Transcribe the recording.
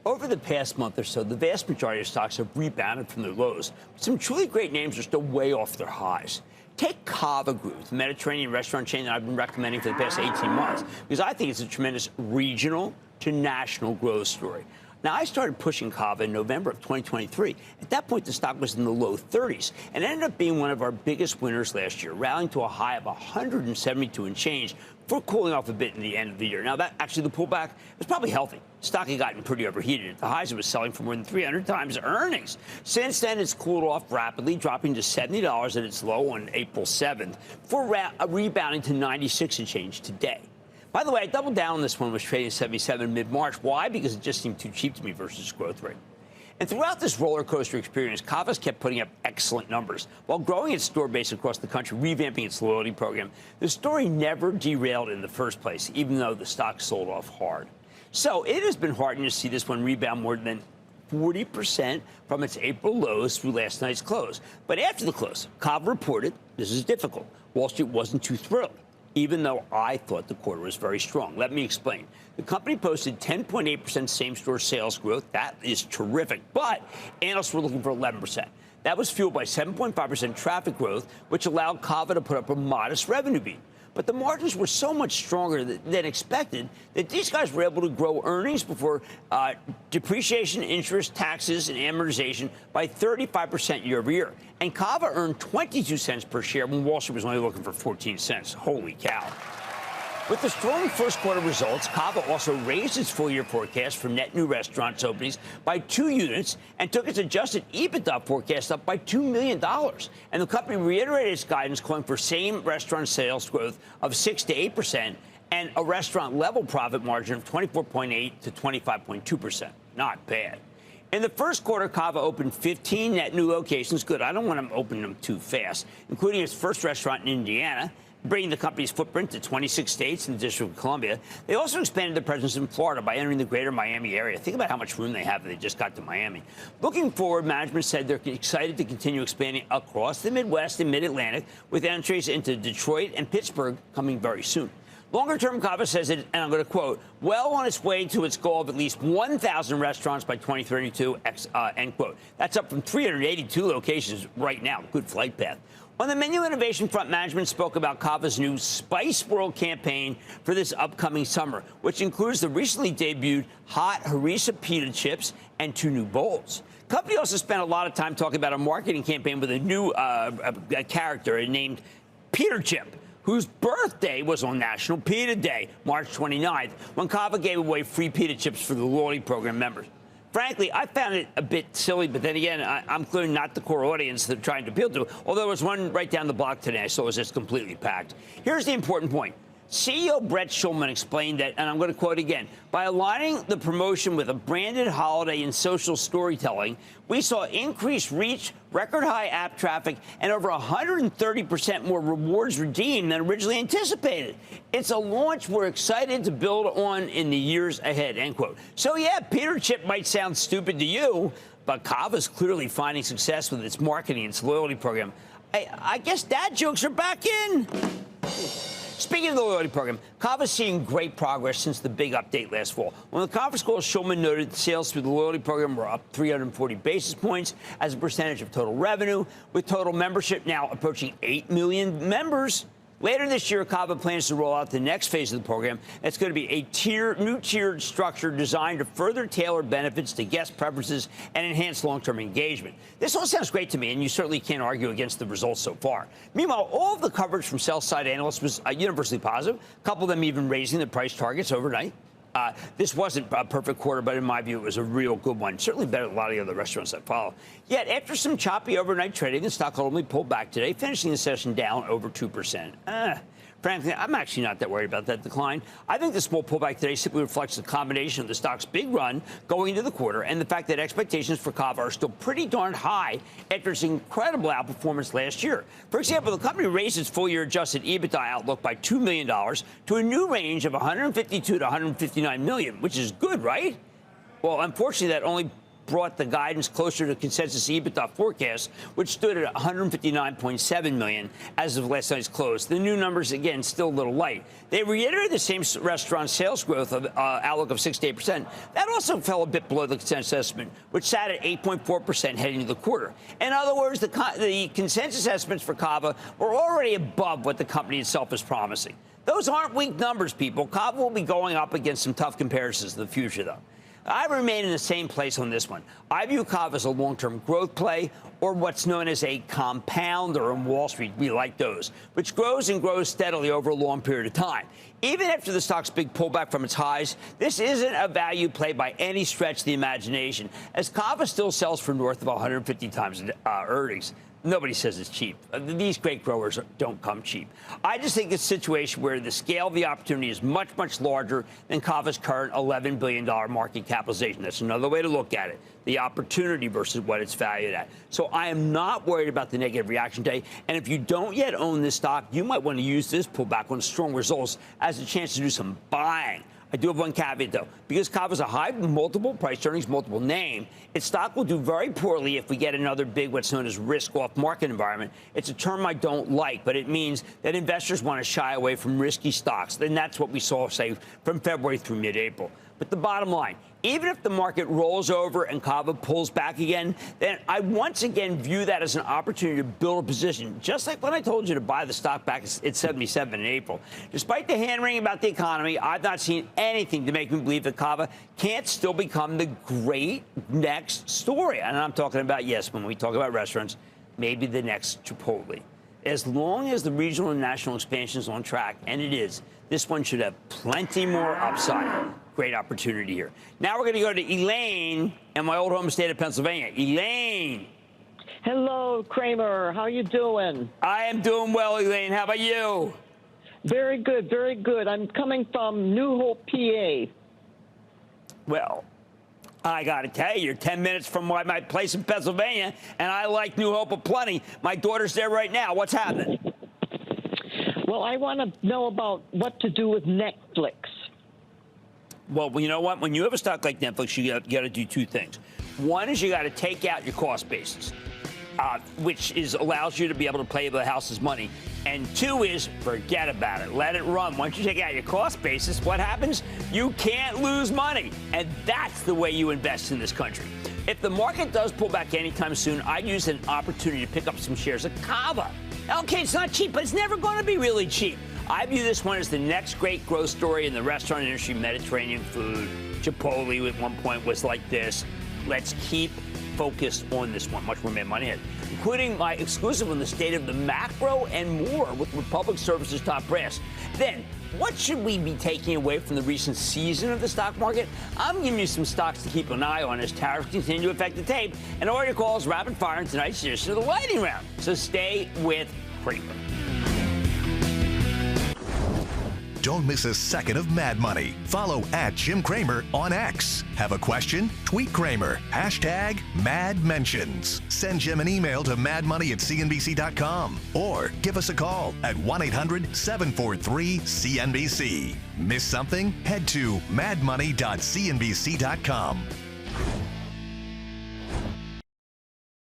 Over the past month or so, the vast majority of stocks have rebounded from their lows. But some truly great names are still way off their highs. Take Cava Group, the Mediterranean restaurant chain that I've been recommending for the past 18 months, because I think it's a tremendous regional to national growth story. Now, I started pushing Cava in November of 2023. At that point, the stock was in the low 30s and ended up being one of our biggest winners last year, rallying to a high of 172 and change before cooling off a bit in the end of the year. Now, that actually, the pullback was probably healthy. Stock had gotten pretty overheated. At the highs, it was selling for more than 300 times earnings. Since then, it's cooled off rapidly, dropping to $70 at its low on April 7th, before rebounding to 96 and change today. By the way, I doubled down on this one, was trading at 77 mid-March. Why? Because it just seemed too cheap to me versus growth rate. And throughout this roller coaster experience, Cava's kept putting up excellent numbers while growing its store base across the country, revamping its loyalty program. The story never derailed in the first place, even though the stock sold off hard. So it has been heartening to see this one rebound more than 40% from its April lows through last night's close. But after the close, Cava reported this is difficult. Wall Street wasn't too thrilled, even though I thought the quarter was very strong. Let me explain. The company posted 10.8% same-store sales growth. That is terrific. But analysts were looking for 11%. That was fueled by 7.5% traffic growth, which allowed Cava to put up a modest revenue beat. But the margins were so much stronger than expected that these guys were able to grow earnings before depreciation, interest, taxes, and amortization by 35% year over year. And Cava earned 22 cents per share when Wall Street was only looking for 14 cents. Holy cow. With the strong first quarter results, Cava also raised its full-year forecast for net new restaurants openings by 2 units and took its adjusted EBITDA forecast up by $2 million. And the company reiterated its guidance, calling for same restaurant sales growth of 6 to 8% and a restaurant-level profit margin of 24.8 to 25.2%. Not bad. In the first quarter, Cava opened 15 net new locations. Good. I don't want to open them too fast, including its first restaurant in Indiana, bringing the company's footprint to 26 states and the District of Columbia. They also expanded their presence in Florida by entering the greater Miami area. Think about how much room they have if they just got to Miami. Looking forward, management said they're excited to continue expanding across the Midwest and Mid-Atlantic, with entries into Detroit and Pittsburgh coming very soon. Longer term, Cava says it, and I'm going to quote, well on its way to its goal of at least 1,000 restaurants by 2032, end quote. That's up from 382 locations right now. Good flight path. On the menu innovation front, management spoke about Cava's new Spice World campaign for this upcoming summer, which includes the recently debuted hot harissa pita chips and 2 new bowls. Company also spent a lot of time talking about a marketing campaign with a new character named Peter Chip, whose birthday was on National Pita Day, March 29th, when Cava gave away free pita chips for the loyalty program members. Frankly, I found it a bit silly, but then again, I'm clearly not the core audience they're trying to appeal to, although there was one right down the block today I saw was just completely packed. Here's the important point. CEO Brett Schulman explained that, and I'm going to quote again, by aligning the promotion with a branded holiday and social storytelling, we saw increased reach, record high app traffic, and over 130% more rewards redeemed than originally anticipated. It's a launch we're excited to build on in the years ahead, end quote. So yeah, Peter Chip might sound stupid to you, but Cava's clearly finding success with its marketing and its loyalty program. I guess dad jokes are back in. Speaking of the loyalty program, Cava's seeing great progress since the big update last fall. On the conference call, Schulman noted sales through the loyalty program were up 340 basis points as a percentage of total revenue, with total membership now approaching 8 million members. Later this year, Cava plans to roll out the next phase of the program. It's going to be a new tiered structure designed to further tailor benefits to guest preferences and enhance long-term engagement. This all sounds great to me, and you certainly can't argue against the results so far. Meanwhile, all of the coverage from sell-side analysts was universally positive, a couple of them even raising the price targets overnight. This wasn't a perfect quarter, but in my view, it was a real good one. Certainly better than a lot of the other restaurants that follow. Yet, after some choppy overnight trading, the stock ultimately pulled back today, finishing the session down over 2%. Frankly, I'm actually not that worried about that decline. I think the small pullback today simply reflects the combination of the stock's big run going into the quarter and the fact that expectations for Cava are still pretty darn high after its incredible outperformance last year. For example, the company raised its full-year adjusted EBITDA outlook by $2 million to a new range of $152 to $159 million, which is good, right? Well, unfortunately, that only brought the guidance closer to consensus EBITDA forecast, which stood at $159.7 million as of last night's close. The new numbers, again, still a little light. They reiterated the same restaurant sales growth outlook of 6 to 8%. That also fell a bit below the consensus estimate, which sat at 8.4% heading into the quarter. In other words, the consensus estimates for Cava were already above what the company itself is promising. Those aren't weak numbers, people. Cava will be going up against some tough comparisons in the future, though. I remain in the same place on this one. I view Cava as a long-term growth play, or what's known as a compounder on Wall Street. We like those, which grows and grows steadily over a long period of time. Even after the stock's big pullback from its highs, this isn't a value play by any stretch of the imagination, as Cava still sells for north of 150 times earnings. Nobody says it's cheap. These great growers don't come cheap. I just think it's a situation where the scale of the opportunity is much, much larger than Cava's current $11 billion market capitalization. That's another way to look at it, the opportunity versus what it's valued at. So I am not worried about the negative reaction today. And if you don't yet own this stock, you might want to use this pullback on strong results as a chance to do some buying. I do have one caveat, though. Because Cava is a high multiple price earnings multiple name, its stock will do very poorly if we get another big what's known as risk-off market environment. It's a term I don't like, but it means that investors want to shy away from risky stocks. And that's what we saw, say, from February through mid-April. But the bottom line, even if the market rolls over and Cava pulls back again, then I once again view that as an opportunity to build a position, just like when I told you to buy the stock back at 77 in April. Despite the hand-wringing about the economy, I've not seen anything to make me believe that Cava can't still become the great next story. And I'm talking about, yes, when we talk about restaurants, maybe the next Chipotle. As long as the regional and national expansion is on track, and it is, this one should have plenty more upside. Great opportunity here. Now we're going to go to Elaine in my old home state of Pennsylvania. Elaine. Hello, Cramer. How you doing? I am doing well, Elaine. How about you? Very good, very good. I'm coming from New Hope, PA. Well, I got to tell you, you're 10 minutes from my place in Pennsylvania, and I like New Hope aplenty. My daughter's there right now. What's happening? Well, I want to know about what to do with Netflix. Well, you know what? When you have a stock like Netflix, you got to do two things. One is you got to take out your cost basis, which allows you to be able to play with the house's money. And two is forget about it. Let it run. Once you take out your cost basis, what happens? You can't lose money. And that's the way you invest in this country. If the market does pull back anytime soon, I'd use an opportunity to pick up some shares of Cava. Okay, it's not cheap, but it's never going to be really cheap. I view this one as the next great growth story in the restaurant industry, Mediterranean food. Chipotle at one point was like this. Let's keep focused on this one. Much more Mad Money ahead, including my exclusive on the state of the macro and more with Republic Services top brass. Then, what should we be taking away from the recent season of the stock market? I'm giving you some stocks to keep an eye on as tariffs continue to affect the tape. And all your calls rapid fire in tonight's edition of the Lightning Round. So stay with Cramer. Don't miss a second of Mad Money. Follow @Jim Cramer on X. Have a question? Tweet Cramer. #MadMentions. Send Jim an email to madmoney@cnbc.com or give us a call at 1-800-743-CNBC. Miss something? Head to madmoney.cnbc.com.